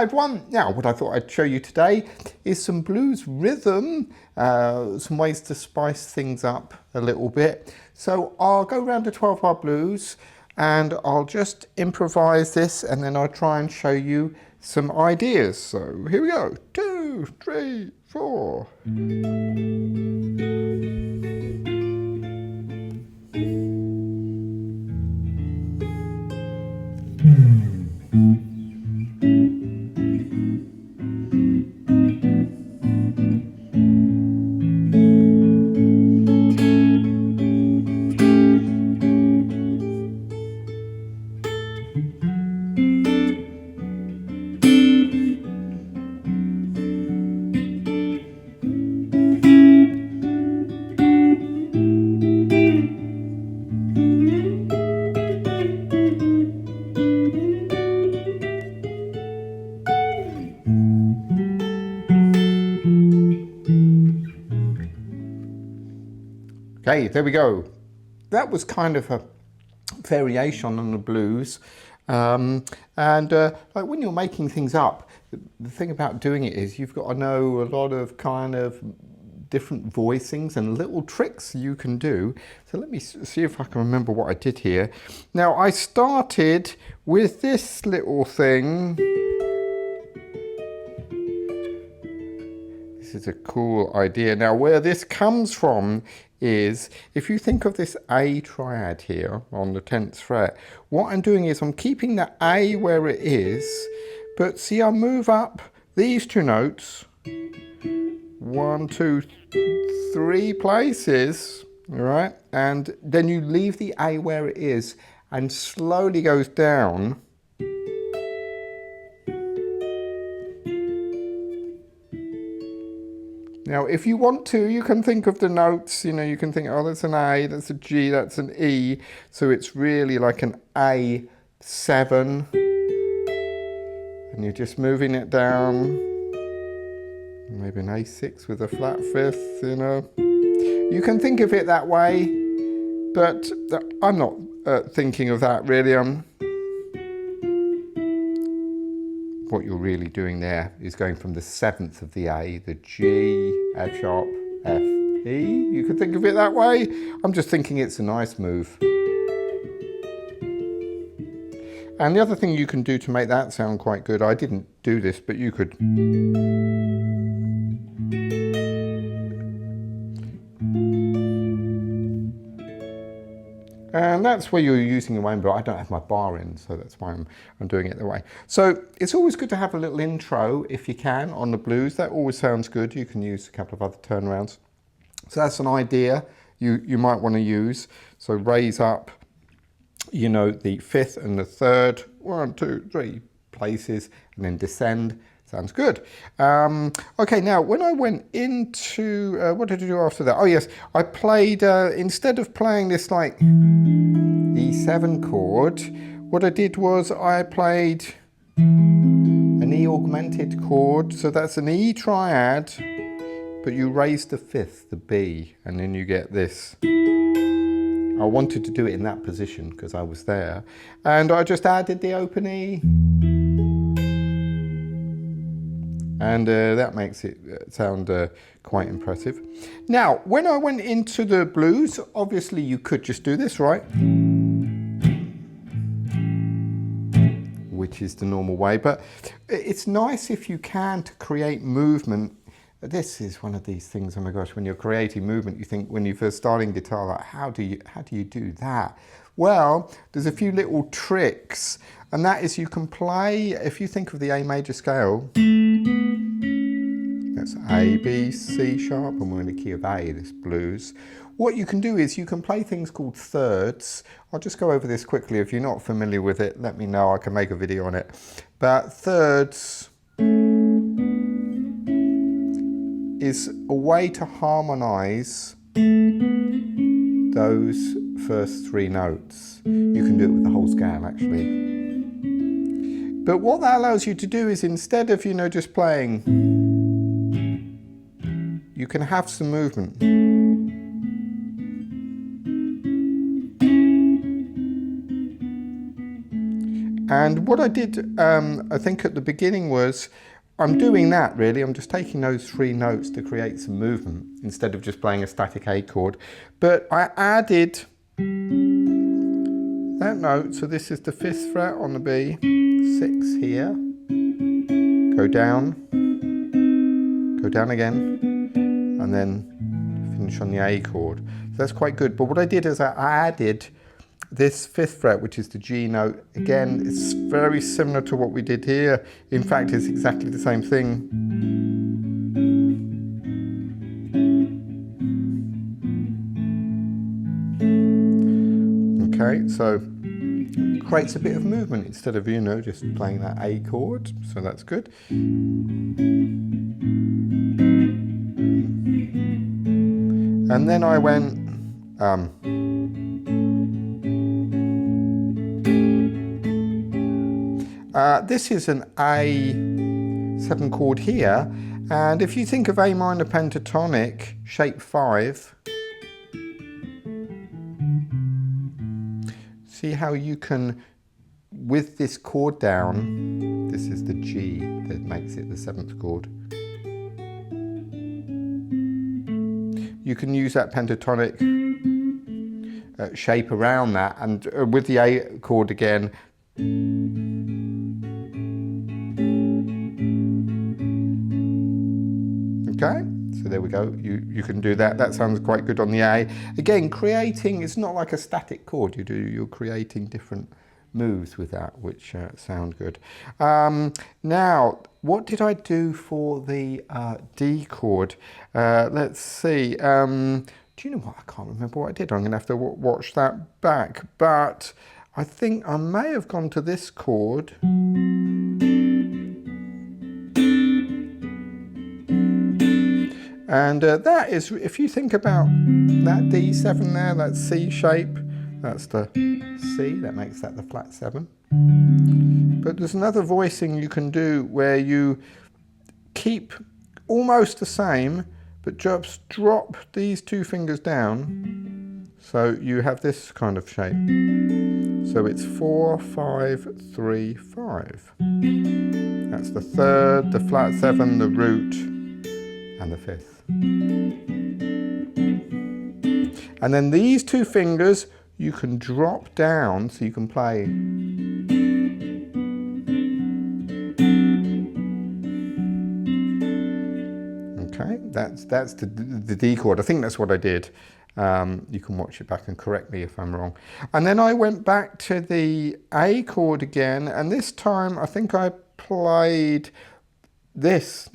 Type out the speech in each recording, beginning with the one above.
5-1. Now, what I thought I'd show you today is some blues rhythm, some ways to spice things up a little bit. So I'll go around to 12-bar blues and I'll just improvise this and then I'll try and show you some ideas. So here we go. 2, 3, 4. Okay, there we go. That was kind of a variation on the blues. Like when you're making things up, the thing about doing it is you've got to know a lot of kind of different voicings and little tricks you can do. So let me see if I can remember what I did here. Now I started with this little thing. This is a cool idea. Now where this comes from is, if you think of this A triad here on the 10th fret, what I'm doing is I'm keeping the A where it is, but see I move up these two notes 1, 2, 3 places, all right, and then you leave the A where it is and slowly goes down. Now, if you want to, you can think of the notes, you know, you can think, oh, that's an A, that's a G, that's an E. So it's really like an A7. And you're just moving it down. Maybe an A6 with a flat fifth, you know. You can think of it that way, but I'm not thinking of that really. What you're really doing there is going from the 7th of the A, the G, F sharp, F, E. You could think of it that way. I'm just thinking it's a nice move. And the other thing you can do to make that sound quite good, I didn't do this, but you could. And that's where you're using your own, but I don't have my bar in, so that's why I'm doing it that way. So it's always good to have a little intro, if you can, on the blues. That always sounds good. You can use a couple of other turnarounds. So that's an idea you might want to use. So raise up, you know, the 5th and the 3rd, 1, 2, 3 places, and then descend. Sounds good. Okay, now when I went into, what did I do after that? Oh yes, I played, instead of playing this like E7 chord, what I did was I played an E augmented chord. So that's an E triad, but you raise the 5th, the B, and then you get this. I wanted to do it in that position because I was there. And I just added the open E. And that makes it sound quite impressive. Now, when I went into the blues, obviously you could just do this, right? Which is the normal way, but it's nice if you can to create movement. This is one of these things, oh my gosh, when you're creating movement, you think when you're first starting guitar, like, how do you do that? Well, there's a few little tricks, and that is you can play, if you think of the A major scale, that's A, B, C sharp, and we're in the key of A, this blues. What you can do is you can play things called thirds. I'll just go over this quickly. If you're not familiar with it, let me know, I can make a video on it. But thirds is a way to harmonize those first 3 notes. You can do it with the whole scale actually. But what that allows you to do is, instead of, you know, just playing, you can have some movement. And what I did, I think at the beginning was, I'm doing that really, I'm just taking those 3 notes to create some movement instead of just playing a static A chord. But I added that note, so this is the 5th fret on the B, 6 here, go down again, and then finish on the A chord. So that's quite good. But what I did is I added this 5th fret, which is the G note. Again, it's very similar to what we did here. In fact, it's exactly the same thing. Okay, so creates a bit of movement instead of, you know, just playing that A chord. So that's good. And then I went this is an A7 chord here, and if you think of A minor pentatonic, shape 5, see how you can, with this chord down, this is the G that makes it the 7th chord. You can use that pentatonic shape around that, and with the A chord again, okay, so there we go, you can do that. That sounds quite good on the A. Again, creating, it's not like a static chord, you're creating different moves with that, which sound good. Now, what did I do for the D chord? Let's see, do you know what, I can't remember what I did. I'm going to have to watch that back, but I think I may have gone to this chord. And that is, if you think about that D7 there, that C shape, that's the C, that makes that the flat 7. But there's another voicing you can do where you keep almost the same, but just drop these 2 fingers down. So you have this kind of shape. So it's 4, 5, 3, 5. That's the 3rd, the flat 7, the root, and the 5th. And then these 2 fingers you can drop down so you can play. Okay, that's the D chord. I think that's what I did. You can watch it back and correct me if I'm wrong. And then I went back to the A chord again, and this time I think I played this.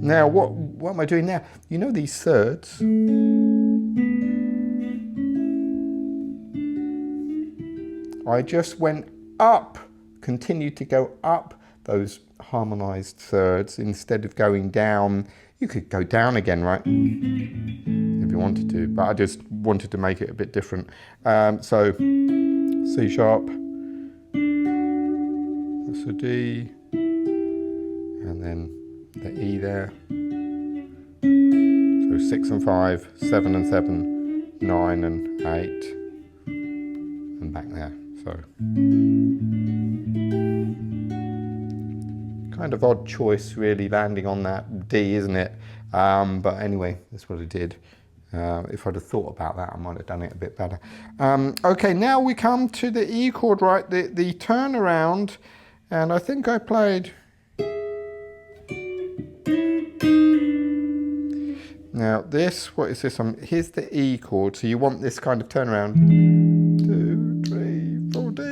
Now, what am I doing now? You know these thirds? I just went up, continued to go up those harmonized thirds instead of going down. You could go down again, right? If you wanted to, but I just wanted to make it a bit different. So C sharp, that's a D, and then the E there. So 6 and 5, 7 and 7, 9 and 8, and back there. So kind of odd choice really, landing on that D, isn't it? But anyway, that's what I did. If I'd have thought about that, I might have done it a bit better. Okay, now we come to the E chord, right? The turnaround, and I think I played. Now this, what is this? Here's the E chord, so you want this kind of turnaround. 2, 3, 4, D.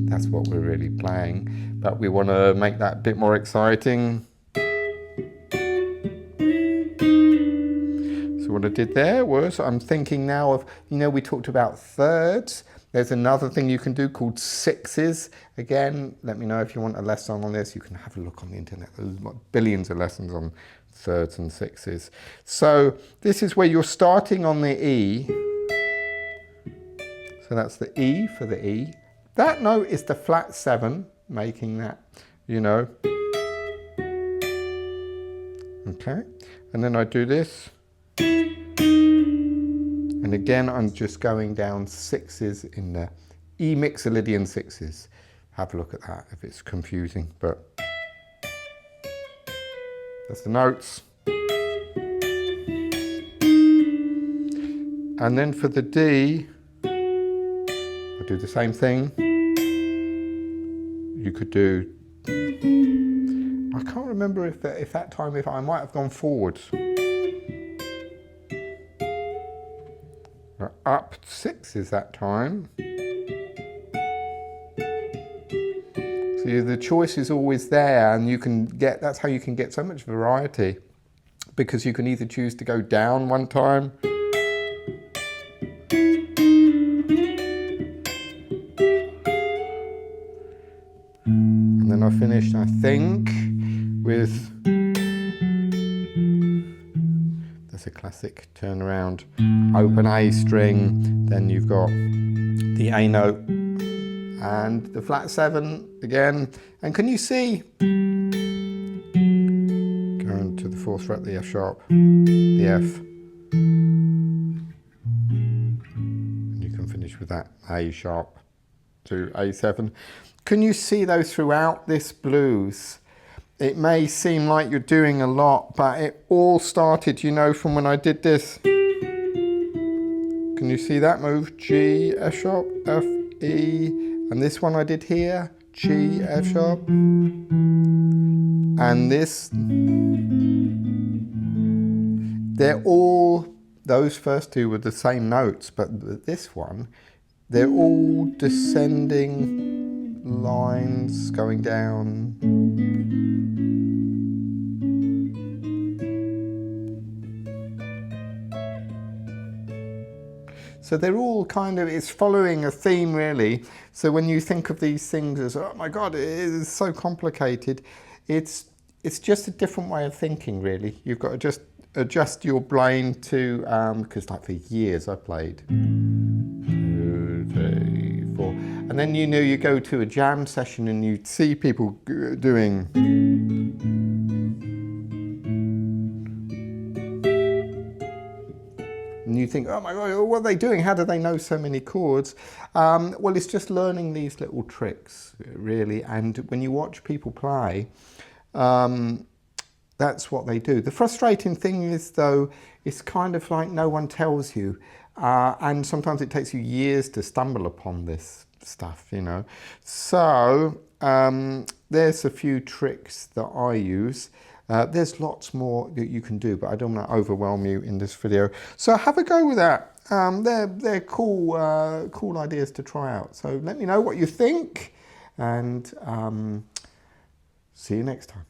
That's what we're really playing, but we want to make that a bit more exciting. So what I did there was, I'm thinking now of, you know, we talked about thirds. There's another thing you can do called sixes. Again, let me know if you want a lesson on this. You can have a look on the internet. There's billions of lessons on thirds and sixes. So this is where you're starting on the E. So that's the E for the E. That note is the flat 7, making that, you know. Okay, and then I do this. And again, I'm just going down sixes in there. E mixolydian sixes. Have a look at that if it's confusing, but that's the notes. And then for the D, I do the same thing. You could do, I can't remember if that time, if I might have gone forwards. Up sixes that time. So the choice is always there, and you can get, that's how you can get so much variety, because you can either choose to go down one time, and then I finished, I think, with, that's a classic turnaround, open A string, then you've got the A note and the flat 7 again. And can you see, going to the 4th fret, the F sharp, the F, and you can finish with that A sharp to A7. Can you see though throughout this blues, it may seem like you're doing a lot, but it all started, you know, from when I did this. Can you see that move? G, F sharp, F, E, and this one I did here, G, F sharp, and this, they're all, those first two were the same notes, but this one, they're all descending lines going down. So they're all kind of, it's following a theme really. So when you think of these things as, oh my God, it is so complicated, it's just a different way of thinking really. You've got to just adjust your brain to, because like for years I played 2, 3, 4, and then you know you go to a jam session and you see people doing, and you think, oh my God, what are they doing? How do they know so many chords? Well, it's just learning these little tricks, really. And when you watch people play, that's what they do. The frustrating thing is, though, it's kind of like no one tells you. And sometimes it takes you years to stumble upon this stuff, you know. So there's a few tricks that I use. There's lots more that you can do, but I don't want to overwhelm you in this video. So have a go with that. They're cool, cool ideas to try out. So let me know what you think, and see you next time.